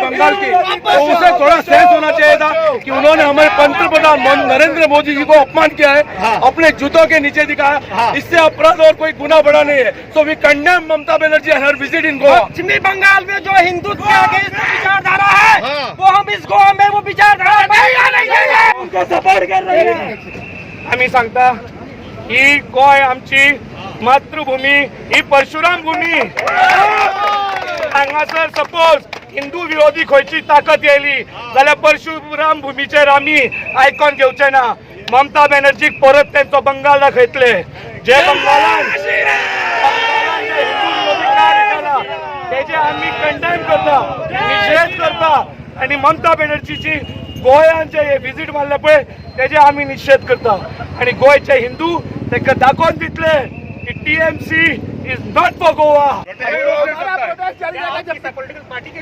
बंगाल की, तो उसे थोड़ा सेंस होना चाहिए था कि उन्होंने हमारे पंतप्रधान नरेंद्र मोदी जी को अपमान किया है, अपने जूतों के नीचे दिखाया। इससे अपराध और कोई गुना बड़ा नहीं है। So we condemn Mamata Banerjee and her visit in Goa. पश्चिमी बंगाल में जो हिंदुत्व के अगेंस्ट विचारधारा है, वो हम इस गोवा में वो विचारधारा नहीं देंगे, उनको सपोर्ट कर रहे हैं। आम्ही सांगता ही गोय आमची मातृभूमी, ही परशुराम भूमी। हांगासर सपोज हिंदू विरोधी खंयची ताकद येयली जाल्यार परशुराम भूमीचेर आमी आयकॉन घेवचे ना। ममता बॅनर्जीक परत तेंचो बंगाल दाखयतले। जे बंगालान जे हिंदू विरोधी कार्य केला तेजे आमी कंडेम करता, निषेध करता आणि ममता बॅनर्जीची गोंयान जे हे विजीट मारले पळय तेजे आमी निषेध करता आणि गोंयचे हिंदू ताका दाखोवन दितले की TMC is not for Goa. Political party K